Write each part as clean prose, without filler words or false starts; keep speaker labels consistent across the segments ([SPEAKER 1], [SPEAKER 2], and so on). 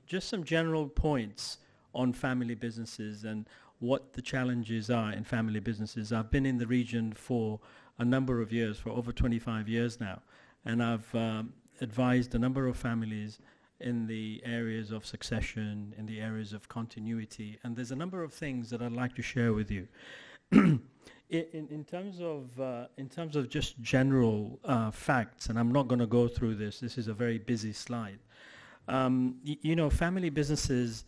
[SPEAKER 1] just some general points on family businesses and what the challenges are in family businesses. I've been in the region for a number of years, for over 25 years now, and I've advised a number of families in the areas of succession, in the areas of continuity, and there's a number of things that I'd like to share with you. In terms of just general facts, and I'm not going to go through this. This is a very busy slide. Family businesses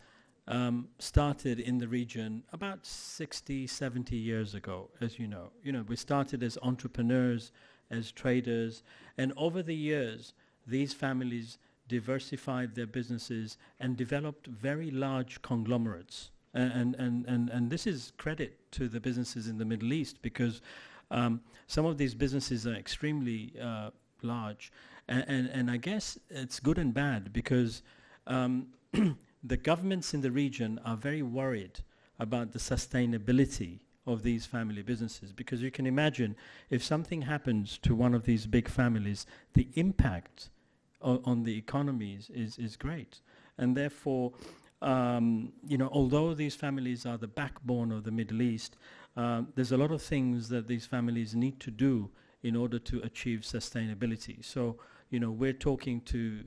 [SPEAKER 1] started in the region about 60, 70 years ago, as you know. We started as entrepreneurs, as traders, and over the years, these families diversified their businesses and developed very large conglomerates. And this is credit to the businesses in the Middle East, because some of these businesses are extremely large. And I guess it's good and bad, because the governments in the region are very worried about the sustainability of these family businesses, because you can imagine if something happens to one of these big families, the impact on the economies is great. And therefore, although these families are the backbone of the Middle East, there's a lot of things that these families need to do in order to achieve sustainability. So, we're talking to,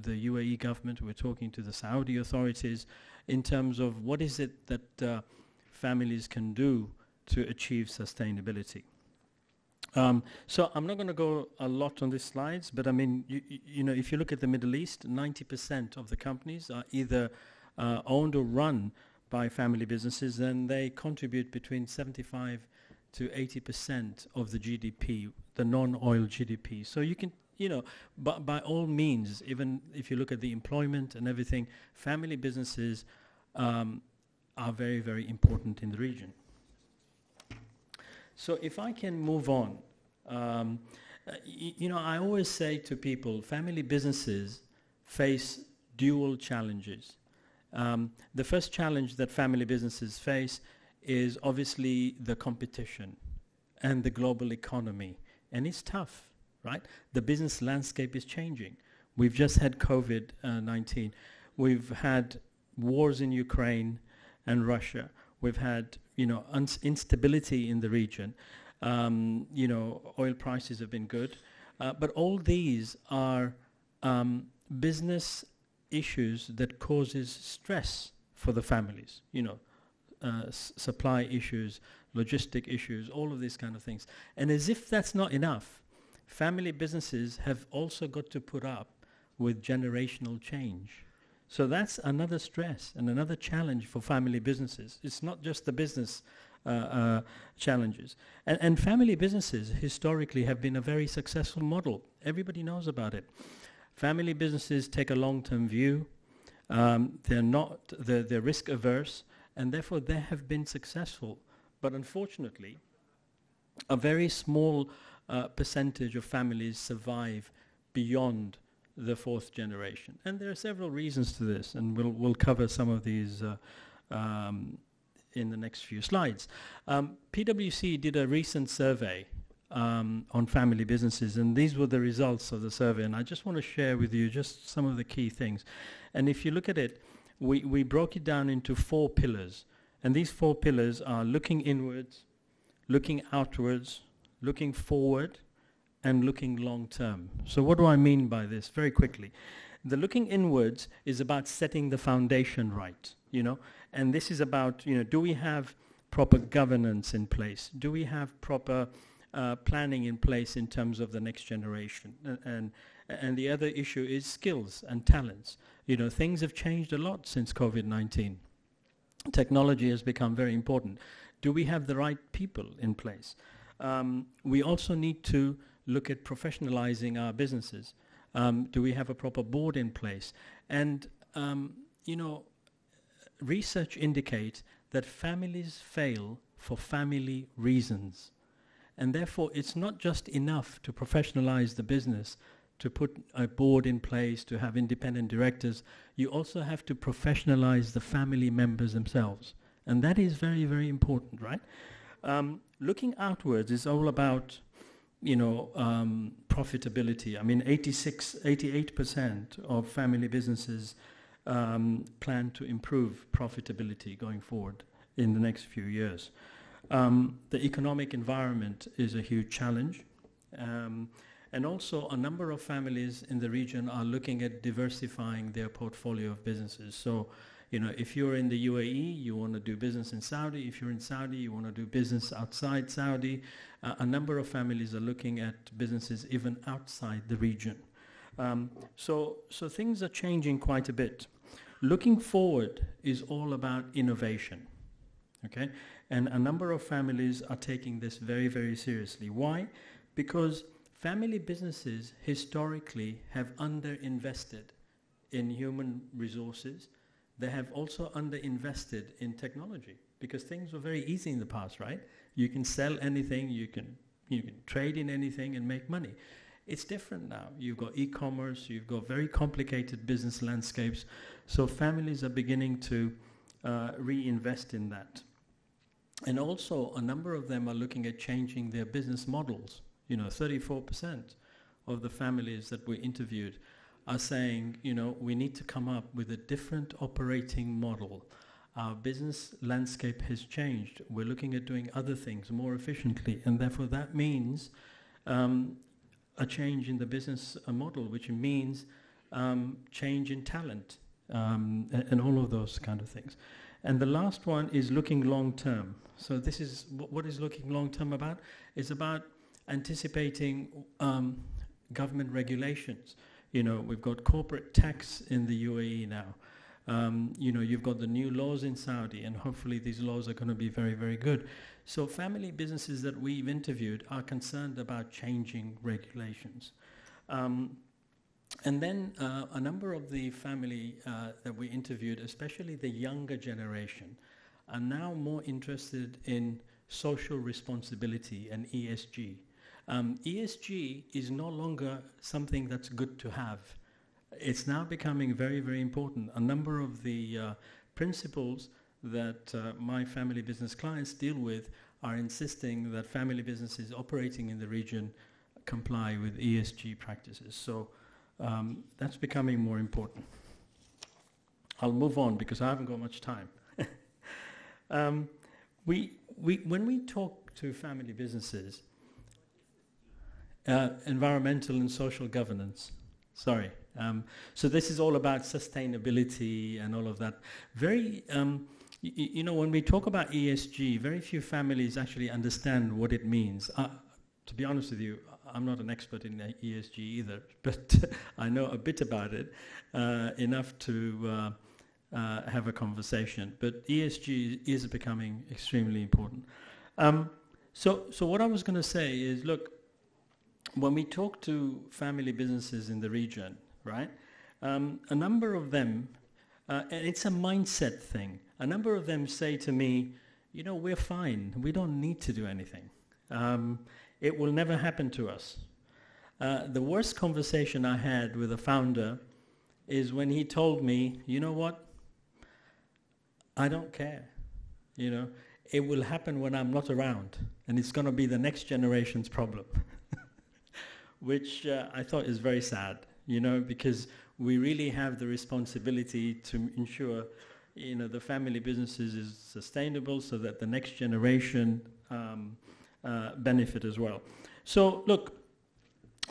[SPEAKER 1] the UAE government, we're talking to the Saudi authorities in terms of what is it that families can do to achieve sustainability. So I'm not going to go a lot on these slides, but I mean, if you look at the Middle East, 90% of the companies are either owned or run by family businesses, and they contribute between 75 to 80% of the GDP, the non-oil GDP. So you can, but by all means, even if you look at the employment and everything, family businesses are very, very important in the region. So if I can move on, I always say to people, family businesses face dual challenges. The first challenge that family businesses face is obviously the competition and the global economy. And it's tough, right? The business landscape is changing. We've just had COVID-19. We've had wars in Ukraine and Russia. We've had, instability in the region. Oil prices have been good. But all these are business issues that causes stress for the families, supply issues, logistic issues, all of these kind of things. And as if that's not enough, family businesses have also got to put up with generational change. So that's another stress and another challenge for family businesses. It's not just the business challenges. And family businesses historically have been a very successful model. Everybody knows about it. Family businesses take a long-term view. They're risk averse, and therefore they have been successful. But unfortunately, a very small percentage of families survive beyond the fourth generation. And there are several reasons to this, and we'll cover some of these in the next few slides. PwC did a recent survey on family businesses, and these were the results of the survey, and I just want to share with you just some of the key things. And if you look at it, we broke it down into 4 pillars, and these 4 pillars are looking inwards, looking outwards, looking forward, and looking long term. So what do I mean by this? Very quickly. The looking inwards is about setting the foundation right, and this is about, do we have proper governance in place? Do we have proper planning in place in terms of the next generation? And the other issue is skills and talents. Things have changed a lot since COVID-19. Technology has become very important. Do we have the right people in place? We also need to look at professionalizing our businesses. Do we have a proper board in place? And, research indicates that families fail for family reasons. And therefore, it's not just enough to professionalize the business, to put a board in place, to have independent directors. You also have to professionalize the family members themselves. And that is very, very important, right? Looking outwards is all about, profitability. I mean, 88% of family businesses plan to improve profitability going forward in the next few years. The economic environment is a huge challenge. And also a number of families in the region are looking at diversifying their portfolio of businesses. So, you know, if you're in the UAE, you want to do business in Saudi. If you're in Saudi, you want to do business outside Saudi. A number of families are looking at businesses even outside the region. So things are changing quite a bit. Looking forward is all about innovation, okay? And a number of families are taking this very, very seriously. Why? Because family businesses historically have underinvested in human resources. They have also underinvested in technology because things were very easy in the past, right? You can sell anything, you can trade in anything and make money. It's different now. You've got e-commerce, you've got very complicated business landscapes. So families are beginning to reinvest in that. And also a number of them are looking at changing their business models. You know, 34% of the families that we interviewed are saying, you know, we need to come up with a different operating model. Our business landscape has changed. We're looking at doing other things more efficiently, and therefore that means a change in the business model, which means change in talent, and all of those kind of things. And the last one is looking long term. So this is what is looking long term about? It's about anticipating government regulations. You know, we've got corporate tax in the UAE now. You know, you've got the new laws in Saudi, and hopefully these laws are going to be very, very good. So family businesses that we've interviewed are concerned about changing regulations. And then a number of the family that we interviewed, especially the younger generation, are now more interested in social responsibility and ESG. ESG is no longer something that's good to have. It's now becoming very, very important. A number of the principles that my family business clients deal with are insisting that family businesses operating in the region comply with ESG practices. So that's becoming more important. I'll move on because I haven't got much time. When we talk to family businesses, environmental and social governance, sorry. So this is all about sustainability and all of that. Very, you know, when we talk about ESG, very few families actually understand what it means. To be honest with you, I'm not an expert in ESG either, but I know a bit about it, enough to have a conversation. But ESG is becoming extremely important. So what I was going to say is, look, when we talk to family businesses in the region, right, a number of them, and it's a mindset thing, a number of them say to me, you know, we're fine. We don't need to do anything. It will never happen to us. The worst conversation I had with a founder is when he told me, you know what, I don't care. You know, it will happen when I'm not around, and it's going to be the next generation's problem. Which I thought is very sad, you know, because we really have the responsibility to ensure, you know, the family businesses is sustainable so that the next generation benefit as well. So look,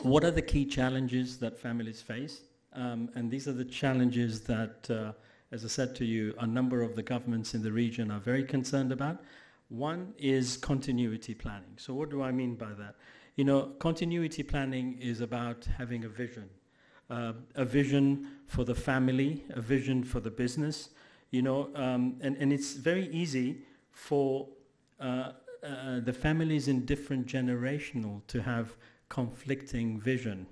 [SPEAKER 1] what are the key challenges that families face? And these are the challenges that, as I said to you, a number of the governments in the region are very concerned about. One is continuity planning. So what do I mean by that? You know, continuity planning is about having a vision for the family, a vision for the business, you know, and it's very easy for the families in different generational to have conflicting vision.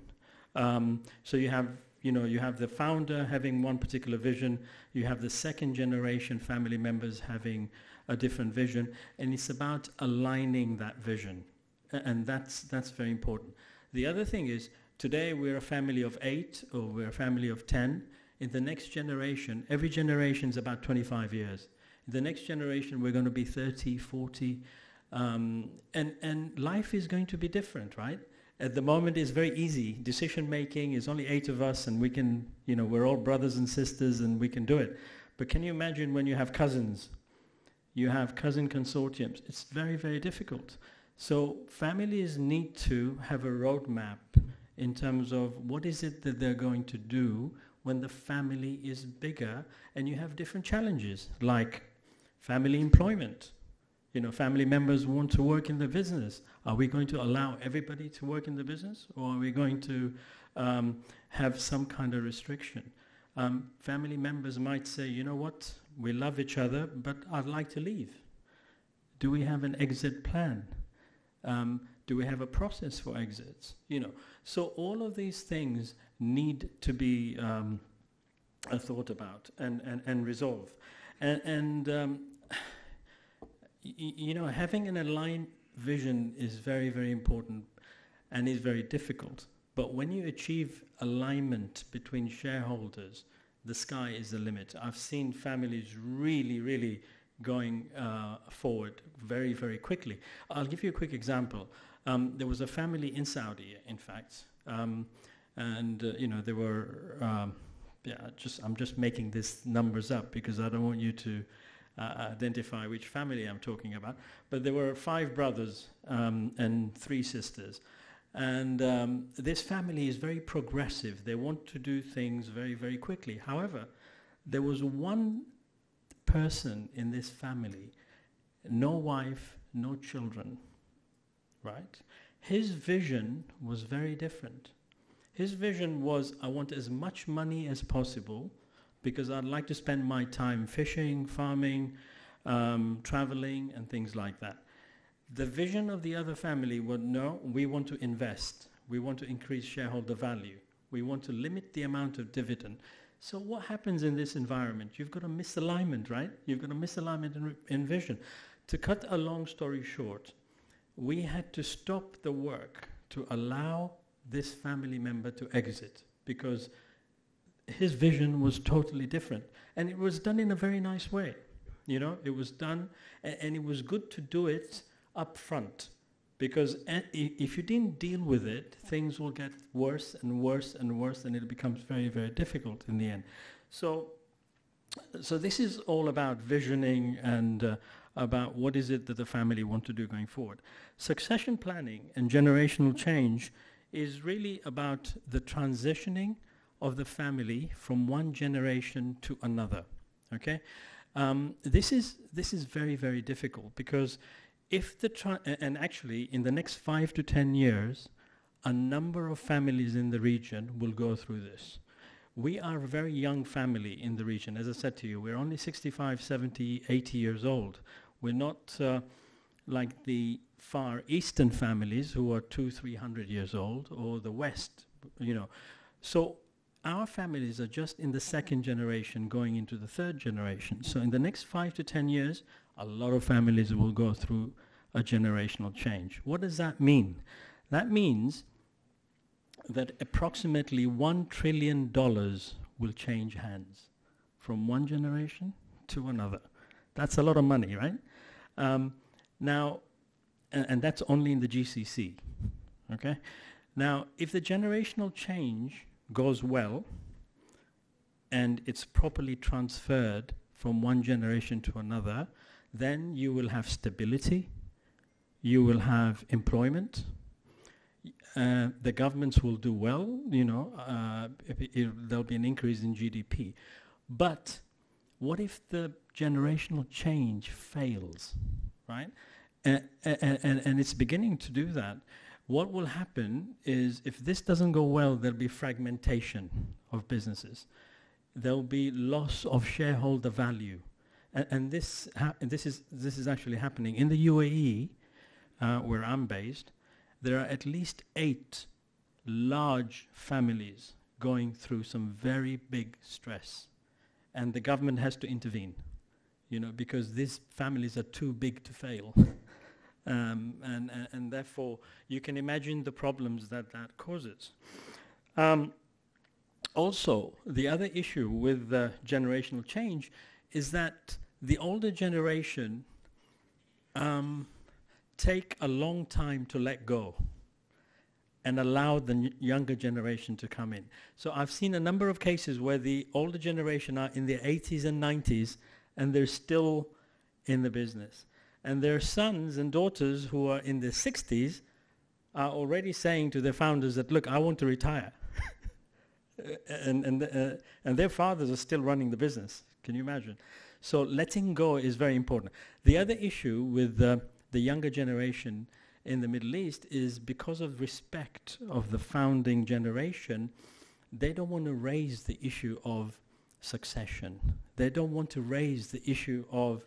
[SPEAKER 1] So you have, you know, you have the founder having one particular vision, you have the second generation family members having a different vision, and it's about aligning that vision. And that's very important. The other thing is, today we're a family of 8 or we're a family of 10. In the next generation, every generation is about 25 years. In the next generation, we're going to be 30, 40. And life is going to be different, right? At the moment, it's very easy. Decision making is only 8 of us, and we can, we're all brothers and sisters, and we can do it. But can you imagine when you have cousins? You have cousin consortiums. It's very, very difficult. So families need to have a roadmap in terms of what is it that they're going to do when the family is bigger, and you have different challenges, like family employment. Family members want to work in the business. Are we going to allow everybody to work in the business, or are we going to have some kind of restriction? Family members might say, you know what, we love each other, but I'd like to leave. Do we have an exit plan? Do we have a process for exits? So all of these things need to be thought about and resolved. Having an aligned vision is very, very important and is very difficult. But when you achieve alignment between shareholders, the sky is the limit. I've seen families really, really going forward very, very quickly. I'll give you a quick example. There was a family in Saudi, in fact, they were, I'm just making these numbers up because I don't want you to identify which family I'm talking about. But there were 5 brothers and 3 sisters. And this family is very progressive. They want to do things very, very quickly. However, there was one person in this family, no wife, no children, right? His vision was very different. His vision was, I want as much money as possible because I'd like to spend my time fishing, farming, traveling, and things like that. The vision of the other family was, no, we want to invest. We want to increase shareholder value. We want to limit the amount of dividend. So what happens in this environment? You've got a misalignment, right? You've got a misalignment in vision. To cut a long story short, we had to stop the work to allow this family member to exit because his vision was totally different. And it was done in a very nice way. It was done, and it was good to do it up front, because if you didn't deal with it, things will get worse and worse and worse, and it becomes very, very difficult in the end. So this is all about visioning and about what is it that the family want to do going forward. Succession planning and generational change is really about the transitioning of the family from one generation to another. Okay, this is very, very difficult because if and actually in the next 5 to 10 years, a number of families in the region will go through this. We are a very young family in the region. As I said to you, we're only 65, 70, 80 years old. We're not like the Far Eastern families who are 200-300 years old, or the West, So our families are just in the 2nd generation going into the 3rd generation. So in the next 5 to 10 years, a lot of families will go through a generational change. What does that mean? That means that approximately $1 trillion will change hands from one generation to another. That's a lot of money, right? Now, and that's only in the GCC, okay? Now, if the generational change goes well and it's properly transferred from one generation to another, then you will have stability, you will have employment, the governments will do well, there'll be an increase in GDP. But what if the generational change fails, right? And it's beginning to do that. What will happen is, if this doesn't go well, there'll be fragmentation of businesses. There'll be loss of shareholder value. And this is actually happening. In the UAE, where I'm based, there are at least 8 large families going through some very big stress. And the government has to intervene, because these families are too big to fail. And therefore, you can imagine the problems that causes. Also, the other issue with generational change is that the older generation take a long time to let go. and allow the younger generation to come in. So I've seen a number of cases where the older generation are in their 80s and 90s, and they're still in the business. And their sons and daughters who are in their 60s are already saying to their founders that, look, I want to retire. and their fathers are still running the business. Can you imagine? So letting go is very important. The other issue with the younger generation in the Middle East is because of respect of the founding generation, they don't want to raise the issue of succession. They don't want to raise the issue of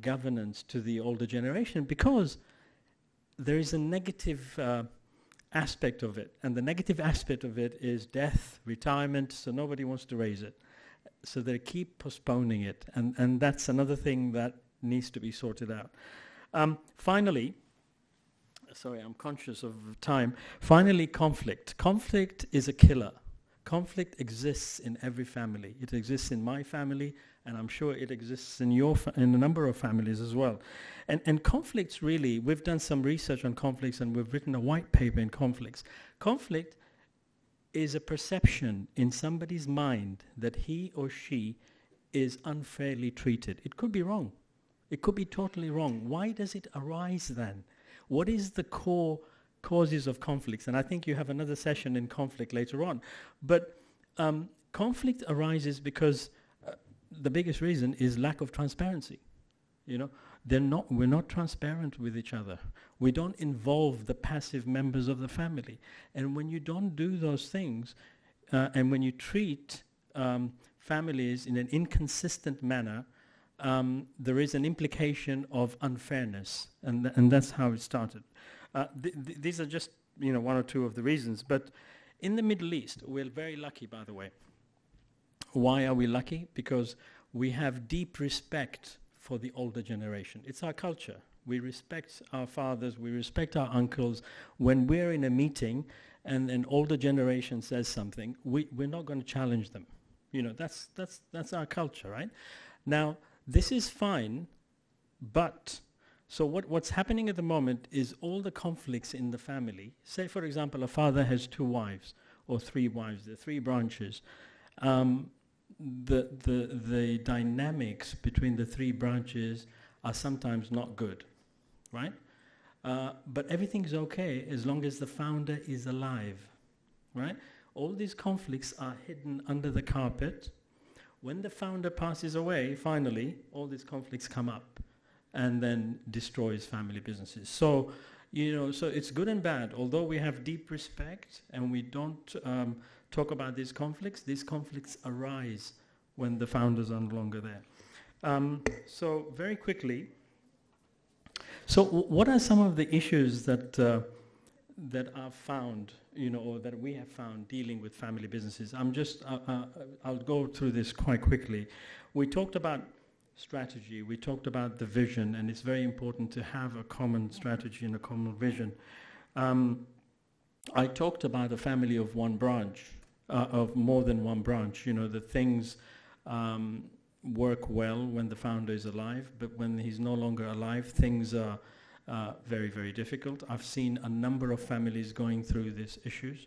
[SPEAKER 1] governance to the older generation because there is a negative aspect of it. And the negative aspect of it is death, retirement, so nobody wants to raise it. So they keep postponing it. And that's another thing that needs to be sorted out. Finally, sorry, I'm conscious of time. Finally, conflict. Conflict is a killer. Conflict exists in every family. It exists in my family, and I'm sure it exists in in a number of families as well. And conflicts really, we've done some research on conflicts, and we've written a white paper in conflicts. Conflict is a perception in somebody's mind that he or she is unfairly treated. It could be wrong. It could be totally wrong. Why does it arise then? What is the core causes of conflicts? And I think you have another session in conflict later on. But conflict arises because the biggest reason is lack of transparency. You know, we're not transparent with each other. We don't involve the passive members of the family. And when you don't do those things, and when you treat families in an inconsistent manner, there is an implication of unfairness, and that's how it started. These are just one or two of the reasons. But in the Middle East, we're very lucky, by the way. Why are we lucky? Because we have deep respect for the older generation. It's our culture. We respect our fathers. We respect our uncles. When we're in a meeting and an older generation says something, we're not going to challenge them. That's our culture, right? Now, this is fine, but so what's happening at the moment is all the conflicts in the family. Say, for example, a father has 2 wives or 3 wives. There are 3 branches. The dynamics between the 3 branches are sometimes not good, right? But everything's okay as long as the founder is alive, right? All these conflicts are hidden under the carpet. When the founder passes away, finally, all these conflicts come up and then destroys family businesses. So, so it's good and bad. Although we have deep respect and we don't talk about these conflicts arise when the founders are no longer there. So very quickly, so what are some of the issues that are found, or that we have found dealing with family businesses? I'll go through this quite quickly. We talked about strategy, we talked about the vision, and it's very important to have a common strategy and a common vision. I talked about a family of one branch, of more than one branch. The things work well when the founder is alive, but when he's no longer alive, things are very, very difficult. I've seen a number of families going through these issues.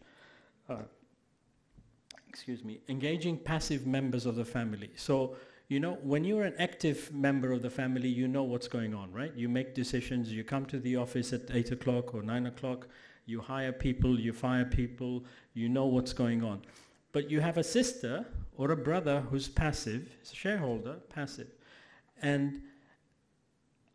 [SPEAKER 1] Engaging passive members of the family. So, when you're an active member of the family, you know what's going on, right? You make decisions, you come to the office at 8 o'clock or 9 o'clock, you hire people, you fire people, you know what's going on. But you have a sister or a brother who's passive, a shareholder, passive. And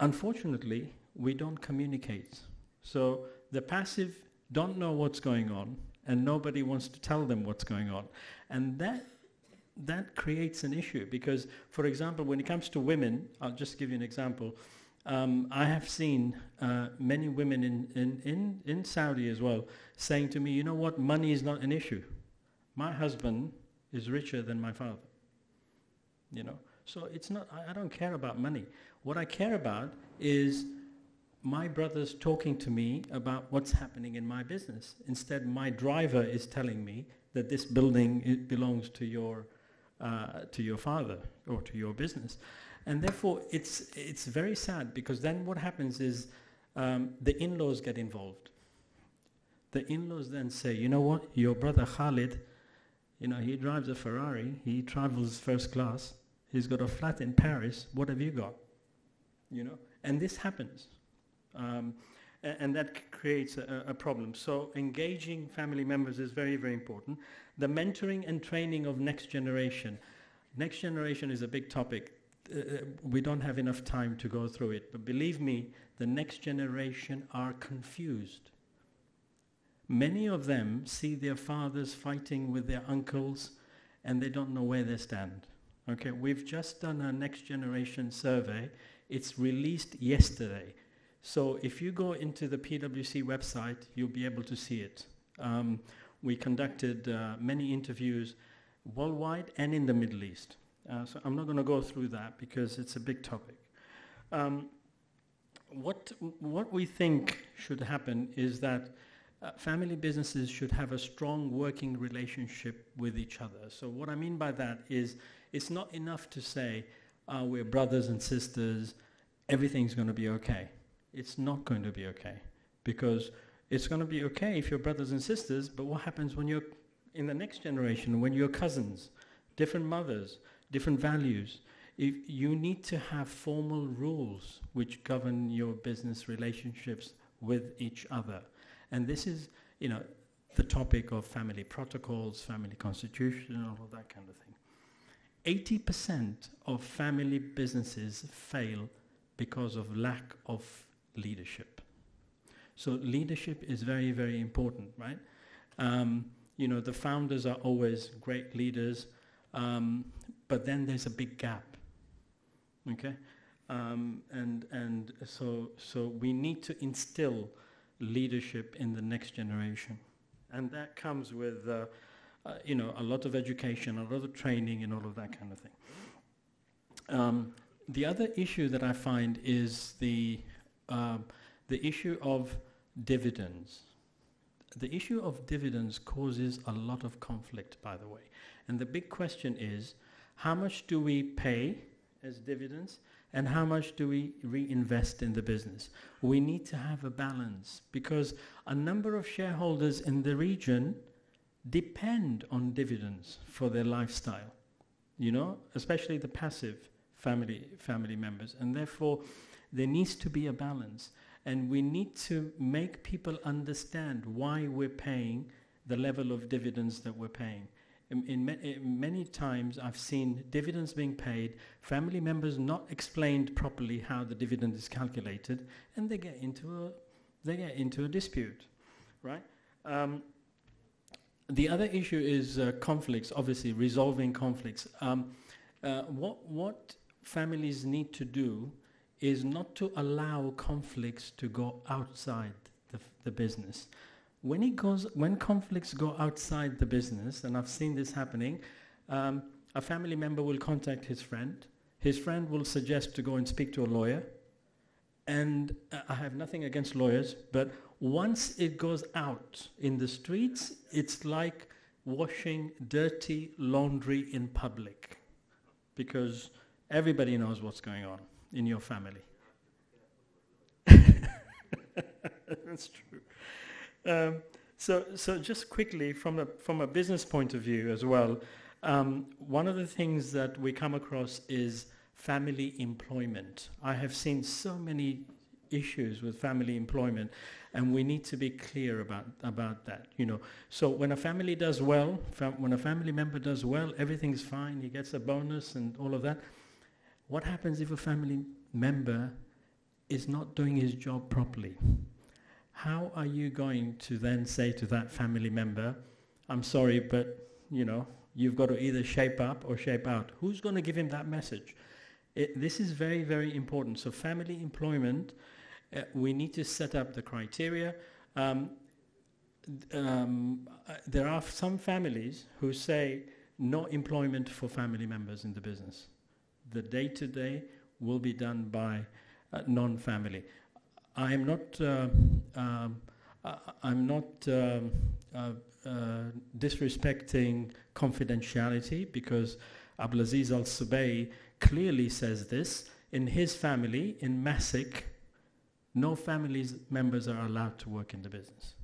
[SPEAKER 1] unfortunately, we don't communicate. So the passive don't know what's going on, and nobody wants to tell them what's going on. And that creates an issue because, for example, when it comes to women, I'll just give you an example. I have seen many women in Saudi as well saying to me, you know what, money is not an issue. My husband is richer than my father. So it's not, I don't care about money. What I care about is my brother's talking to me about what's happening in my business. Instead, my driver is telling me that this building, it belongs to your father or to your business. And therefore, it's very sad because then what happens is the in-laws get involved. The in-laws then say, you know what, your brother Khalid, you know, he drives a Ferrari, he travels first class, he's got a flat in Paris, what have you got? You know, and this happens. And that creates a problem. So engaging family members is very, very important. The mentoring and training of next generation. Next generation is a big topic. We don't have enough time to go through it, but believe me, the next generation are confused. Many of them see their fathers fighting with their uncles and they don't know where they stand. Okay, we've just done a next generation survey. It's released yesterday. So if you go into the PwC website, you'll be able to see it. We conducted many interviews worldwide and in the Middle East. So I'm not going to go through that because it's a big topic. What we think should happen is that family businesses should have a strong working relationship with each other. So what I mean by that is it's not enough to say we're brothers and sisters, everything's going to be okay. It's not going to be okay, because it's going to be okay if you're brothers and sisters, but what happens when you're in the next generation, when you're cousins, different mothers, different values? You need to have formal rules which govern your business relationships with each other. And this is, you know, the topic of family protocols, family constitution, all of that kind of thing. 80% of family businesses fail because of lack of leadership. So leadership is very, very important, right? You know, the founders are always great leaders, but then there's a big gap, okay? And so we need to instill leadership in the next generation. And that comes with, you know, a lot of education, a lot of training, and all of that kind of thing. The other issue that I find is the issue of dividends. The issue of dividends causes a lot of conflict, by the way. And the big question is, how much do we pay as dividends and how much do we reinvest in the business? We need to have a balance because a number of shareholders in the region depend on dividends for their lifestyle, you know, especially the passive family members. And therefore, there needs to be a balance. And we need to make people understand why we're paying the level of dividends that we're paying. Many times I've seen dividends being paid, family members not explained properly how the dividend is calculated, and they get into a dispute, right? The other issue is conflicts, obviously resolving conflicts. What families need to do is not to allow conflicts to go outside the business. When conflicts go outside the business, and I've seen this happening, a family member will contact his friend. His friend will suggest to go and speak to a lawyer. And I have nothing against lawyers, but once it goes out in the streets, it's like washing dirty laundry in public, because everybody knows what's going on in your family. That's true. So just quickly, from a business point of view as well, one of the things that we come across is family employment. I have seen so many issues with family employment, and we need to be clear about that. You know, so when a family does well, when a family member does well, everything's fine. He gets a bonus and all of that. What happens if a family member is not doing his job properly? How are you going to then say to that family member, I'm sorry, but you know, you've got to either shape up or shape out? Who's going to give him that message? This is very, very important. So family employment, we need to set up the criteria. There are some families who say no employment for family members in the business. The day-to-day will be done by non-family. I'm not disrespecting confidentiality, because Abdulaziz Al-Subay clearly says this. In his family, in Masik, no family members are allowed to work in the business.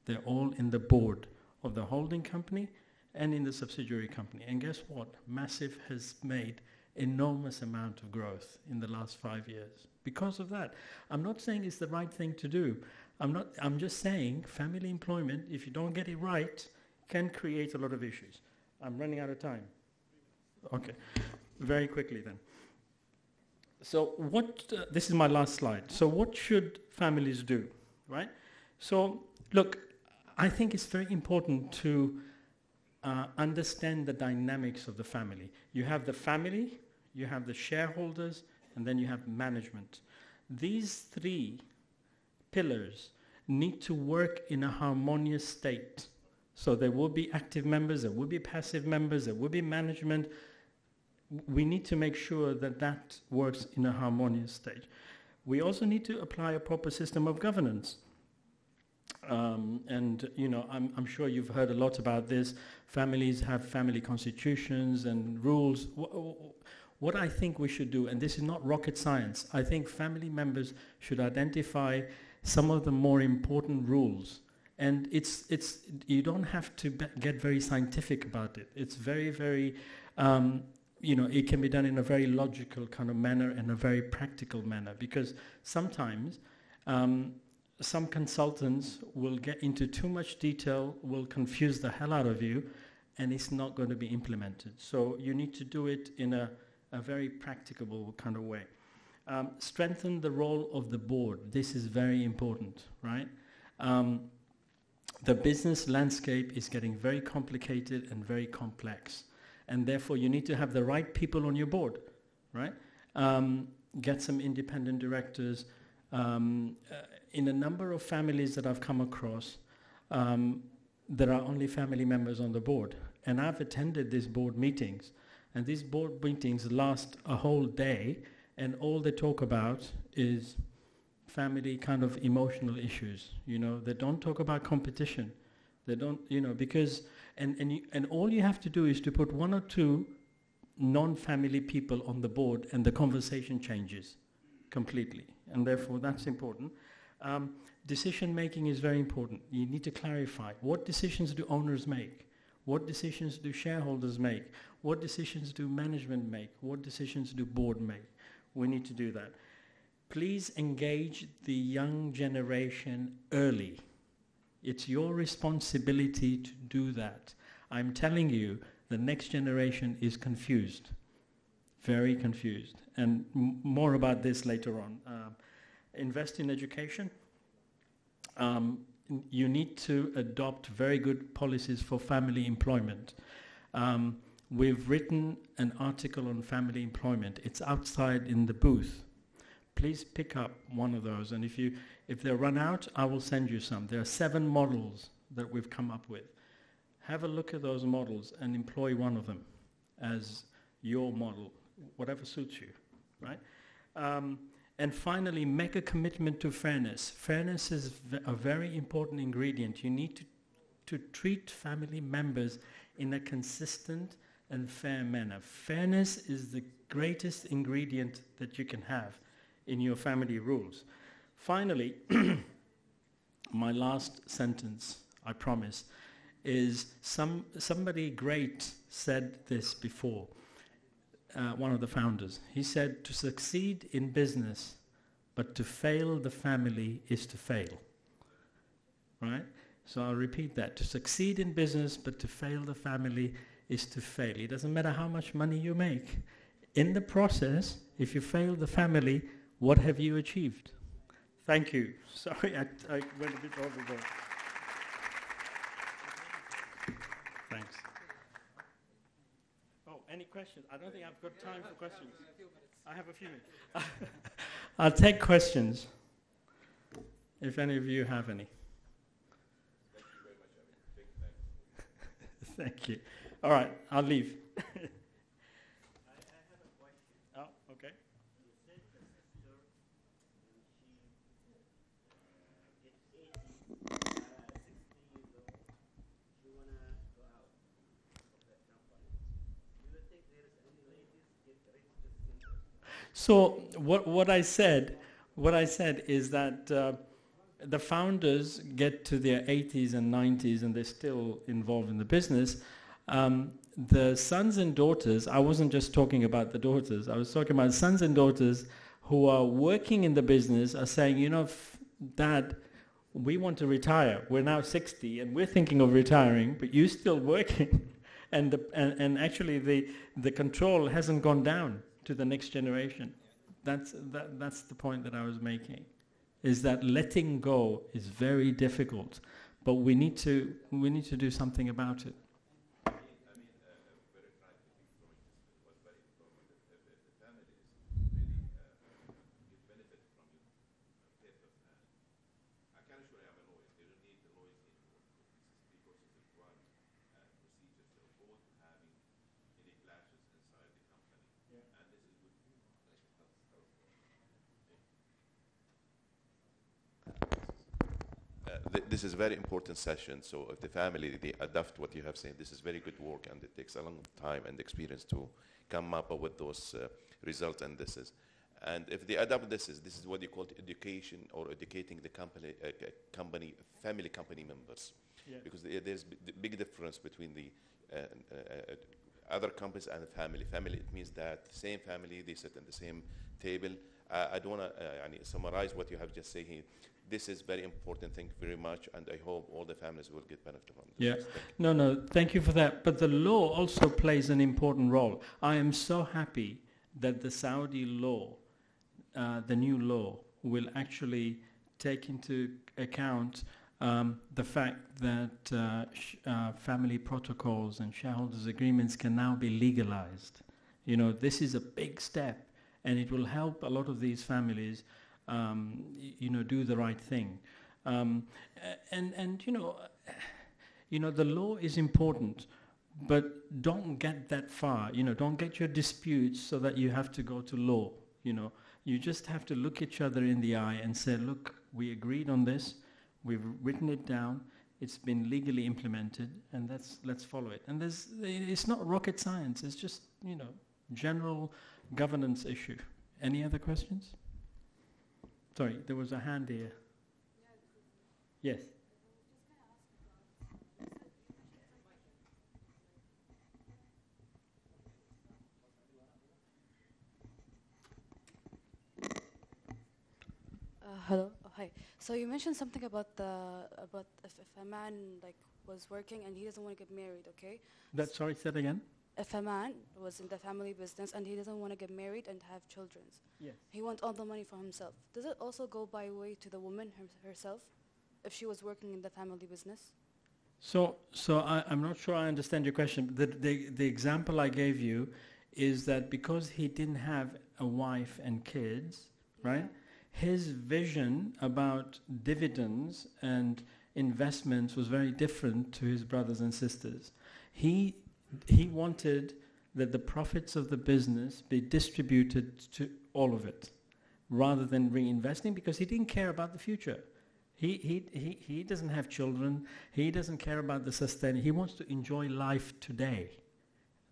[SPEAKER 1] They're all in the board of the holding company and in the subsidiary company. And guess what? Massive has made enormous amount of growth in the last 5 years because of that. I'm not saying it's the right thing to do. I'm just saying family employment, if you don't get it right, can create a lot of issues. I'm running out of time. Okay, very quickly then. So this is my last slide. So what should families do, right? So look, I think it's very important to understand the dynamics of the family. You have the family, you have the shareholders, and then you have management. These three pillars need to work in a harmonious state. So there will be active members, there will be passive members, there will be management. We need to make sure that that works in a harmonious state. We also need to apply a proper system of governance. And you know, I'm sure you've heard a lot about this. Families have family constitutions and rules. What I think we should do, and this is not rocket science, I think family members should identify some of the more important rules. And you don't have to get very scientific about it. It's very, very, you know, it can be done in a very logical kind of manner and a very practical manner, because sometimes some consultants will get into too much detail, will confuse the hell out of you, and it's not going to be implemented. So you need to do it in a very practicable kind of way. Strengthen the role of the board. This is very important, right? The business landscape is getting very complicated and very complex, and therefore you need to have the right people on your board, right? Get some independent directors. In a number of families that I've come across, there are only family members on the board, and I've attended these board meetings, and these board meetings last a whole day, and all they talk about is family kind of emotional issues. You know, they don't talk about competition. They don't, you know, because, and all you have to do is to put one or two non-family people on the board, and the conversation changes completely, and therefore that's important. Decision making is very important. You need to clarify, what decisions do owners make? What decisions do shareholders make? What decisions do management make? What decisions do board make? We need to do that. Please engage the young generation early. It's your responsibility to do that. I'm telling you, the next generation is confused, very confused. And more about this later on. Invest in education. You need to adopt very good policies for family employment. We've written an article on family employment. It's outside in the booth. Please pick up one of those, and if they run out, I will send you some. There are 7 models that we've come up with. Have a look at those models and employ one of them as your model, whatever suits you, right? And finally, make a commitment to fairness. Fairness is a very important ingredient. You need to treat family members in a consistent and fair manner. Fairness is the greatest ingredient that you can have in your family rules. Finally, my last sentence, I promise, is somebody great said this before, one of the founders. He said, to succeed in business, but to fail the family is to fail, right? So I'll repeat that. To succeed in business, but to fail the family is to fail. It doesn't matter how much money you make. In the process, if you fail the family, what have you achieved? Thank you. Sorry, I went a bit overboard. Thanks. Oh, any questions? I don't think I've got time for questions. I have a few minutes. I'll take questions, if any of you have any. Thank you. All right, I'll leave. Oh, okay. So what I said is that the founders get to their 80s and 90s and they're still involved in the business. The sons and daughters, I wasn't just talking about the daughters, I was talking about sons and daughters who are working in the business are saying, you know, Dad, we want to retire. We're now 60 and we're thinking of retiring, but you're still working. and actually the control hasn't gone down to the next generation. That's the point that I was making, is that letting go is very difficult, but we need to do something about it.
[SPEAKER 2] This is a very important session, so if the family, they adopt what you have said, this is very good work, and it takes a long time and experience to come up with those results, and and if they adopt this is what you call education, or educating the family company members. Yeah. Because there's a big difference between the other companies and the family. Family, it means that same family, they sit at the same table. I don't want to summarize what you have just said here. This is very important. Thank you very much, and I hope all the families will get benefit from this.
[SPEAKER 1] Yeah, no, thank you for that. But the law also plays an important role. I am so happy that the Saudi law, the new law, will actually take into account the fact that family protocols and shareholders agreements can now be legalized. You know, this is a big step, and it will help a lot of these families do the right thing. And the law is important, but don't get that far. Don't get your disputes so that you have to go to law. You just have to look each other in the eye and say, look, we agreed on this, we've written it down, it's been legally implemented, and let's follow it. And it's not rocket science, it's just, general governance issue. Any other questions? Sorry, there was a hand here. Yes.
[SPEAKER 3] Hello. Oh, hi. So you mentioned something about if a man was working and he doesn't want to get married. Okay.
[SPEAKER 1] Sorry, say that again.
[SPEAKER 3] If a man was in the family business and he doesn't want to get married and have children,
[SPEAKER 1] yes,
[SPEAKER 3] he wants all the money for himself. Does it also go by way to the woman herself, if she was working in the family business?
[SPEAKER 1] So I'm not sure I understand your question. The example I gave you is that because he didn't have a wife and kids, right? His vision about dividends and investments was very different to his brothers and sisters. He wanted that the profits of the business be distributed to all of it, rather than reinvesting, because he didn't care about the future. He doesn't have children. He doesn't care about the sustain. He wants to enjoy life today.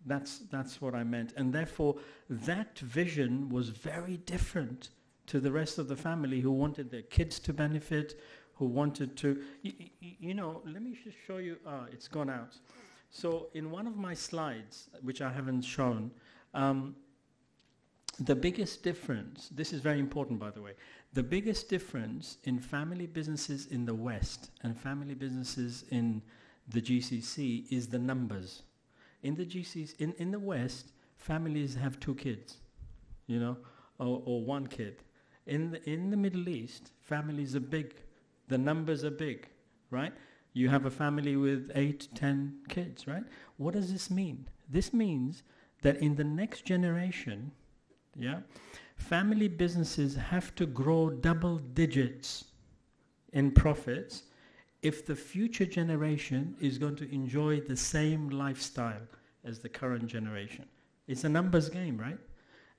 [SPEAKER 1] That's what I meant. And therefore, that vision was very different to the rest of the family, who wanted their kids to benefit, who wanted to... let me just show you... it's gone out. So in one of my slides, which I haven't shown, the biggest difference, this is very important by the way, the biggest difference in family businesses in the West and family businesses in the GCC is the numbers. In the GCC, in the West, families have 2 kids, or 1 kid. In the Middle East, families are big. The numbers are big, right? You have a family with 8, 10 kids, right? What does this mean? This means that in the next generation, family businesses have to grow double digits in profits if the future generation is going to enjoy the same lifestyle as the current generation. It's a numbers game, right?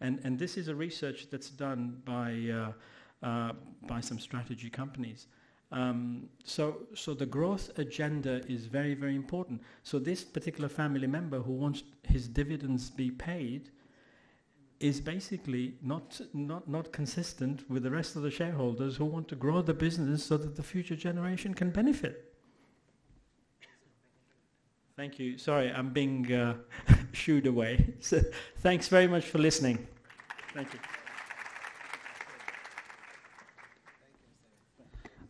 [SPEAKER 1] And this is a research that's done by some strategy companies. So the growth agenda is very, very important. So this particular family member who wants his dividends be paid, is basically not consistent with the rest of the shareholders who want to grow the business so that the future generation can benefit. Thank you. Sorry, I'm being shooed away. So thanks very much for listening. Thank you.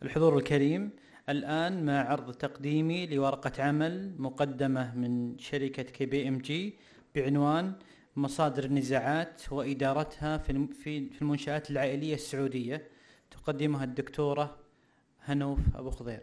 [SPEAKER 4] الحضور الكريم، الآن مع عرض تقديمي لورقة عمل مقدمة من شركة KPMG بعنوان مصادر النزاعات وإدارتها في المنشآت العائلية السعودية، تقدمها الدكتورة هنوف أبو خضير.